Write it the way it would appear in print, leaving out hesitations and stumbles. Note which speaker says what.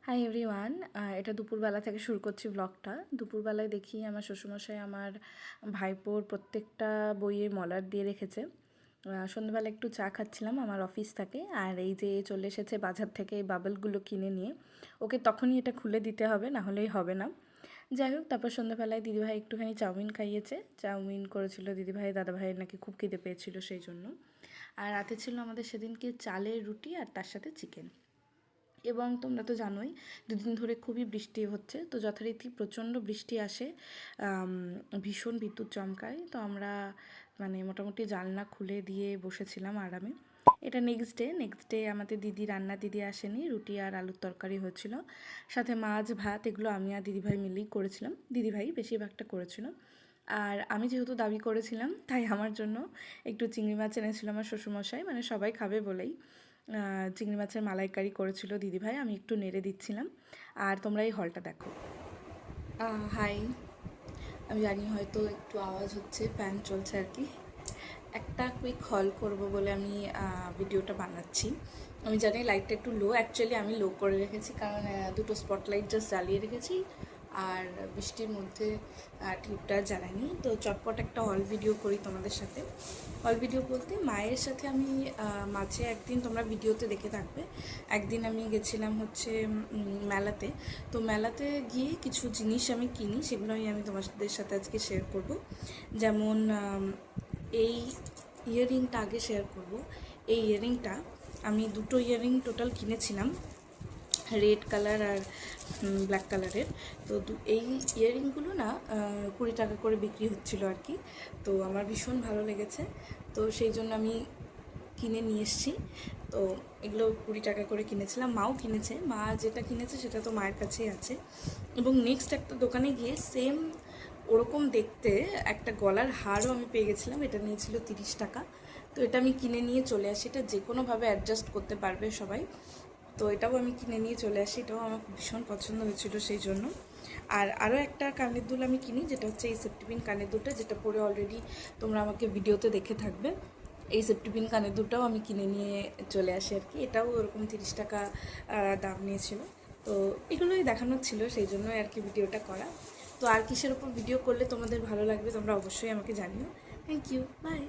Speaker 1: Hi everyone, এটা দুপুরবেলা থেকে শুরু করছি ব্লগটা। দুপুরবেলায় দেখি আমার শ্বশুরমশাই আমার ভাইপোর প্রত্যেকটা বইয়ে মলার দিয়ে রেখেছে। সন্ধ্যাবেলা একটু চা খাচ্ছিলাম, আমার অফিস থাকে, আর এই যে চলে এসেছে বাজার থেকে এই বাবলগুলো কিনে নিয়ে। ওকে তখনই এটা খুলে দিতে হবে, না হলেই হবে না। যাই হোক, তারপর সন্ধ্যাবেলায় দিদিভাই একটুখানি চাউমিন খাইয়েছে। চাউমিন করেছিল দিদিভাই, দাদাভাইয়ের নাকি খুব খিদে পেয়েছিল সেই জন্য। আর রাতে ছিল আমাদের সেদিনকে চালের রুটি আর তার সাথে চিকেন। এবং তোমরা তো জানোই দুদিন ধরে খুবই বৃষ্টি হচ্ছে, তো যথারীতি প্রচণ্ড বৃষ্টি আসে, ভীষণ বিদ্যুৎ চমকায়। তো আমরা মোটামুটি জানলা খুলে দিয়ে বসেছিলাম আরামে। এটা নেক্সট ডে আমাদের দিদি আসেনি, রুটি আর আলুর তরকারি হয়েছিল, সাথে মাছ ভাত। এগুলো আমি আর দিদিভাই মিলেই করেছিলাম, দিদিভাই বেশিরভাগটা করেছিল। আর আমি যেহেতু দাবি করেছিলাম, তাই আমার জন্য একটু চিংড়ি মাছ এনেছিল আমার শ্বশুরমশাই, সবাই খাবে বলেই। চিংড়ি মাছের মালাইকারি করেছিল দিদিভাই, আমি একটু নেড়ে দিচ্ছিলাম। আর তোমরা এই হলটা দেখো। হাই, আমি জানি হয়তো একটু আওয়াজ হচ্ছে, ফ্যান চলছে আর কি। একটা কুইক হল করব বলে আমি ভিডিওটা বানাচ্ছি। আমি জানি লাইটটা একটু লো, অ্যাকচুয়ালি আমি লো করে রেখেছি, কারণ দুটো স্পটলাইট জাস্ট জ্বালিয়ে রেখেছি, আর বৃষ্টির মধ্যে টিউবটা জ্বালাইনি। তো চটপট একটা হল ভিডিও করি তোমাদের সাথে। হল ভিডিও বলতে মায়ের সাথে আমি মাঝে একদিন, তোমরা ভিডিওতে দেখে থাকবে, একদিন আমি গেছিলাম হচ্ছে মেলাতে। তো মেলাতে গিয়ে কিছু জিনিস আমি কিনি, সেগুলোই আমি তোমাদের সাথে আজকে শেয়ার করব। যেমন এই ইয়াররিংটা আগে শেয়ার করব। এই ইয়াররিংটা আমি দুটো ইয়াররিং টোটাল কিনেছিলাম, রেড কালার আর ব্ল্যাক কালারের। তো এই ইয়াররিংগুলো না 20 টাকা করে বিক্রি হচ্ছিলো আর কি। তো আমার ভীষণ ভালো লেগেছে, তো সেই জন্য আমি কিনে নিয়ে এসেছি। তো এগুলো 20 টাকা করে কিনেছিলাম, মাও কিনেছে। মা যেটা কিনেছে সেটা তো মায়ের কাছেই আছে। এবং নেক্সট একটা দোকানে গিয়ে সেম ওরকম দেখতে একটা গলার হারও আমি পেয়ে গেছিলাম, এটা নিয়েছিল 30 টাকা। তো এটা আমি কিনে নিয়ে চলে আসি, এটা যে কোনোভাবে অ্যাডজাস্ট করতে পারবে সবাই। তো এটাও আমি কিনে নিয়ে চলে আসি, এটাও আমার ভীষণ পছন্দ হয়েছিল সেই জন্য। আর আরও একটা কানের দুল আমি কিনি, যেটা হচ্ছে এই সেফটিপিন কানের দুলটা, যেটা পরে অলরেডি তোমরা আমাকে ভিডিওতে দেখে থাকবে। এই সেফটিপিন কানের দুলটাও আমি কিনে নিয়ে চলে আসি আর কি, এটাও ওরকম 30 টাকা দাম নিয়েছিল। তো এগুলোই দেখানোর ছিল, সেই জন্যই আর কি ভিডিওটা করা। তো আর কিসের ওপর ভিডিও করলে তোমাদের ভালো লাগবে তোমরা অবশ্যই আমাকে জানিও। Thank you, by.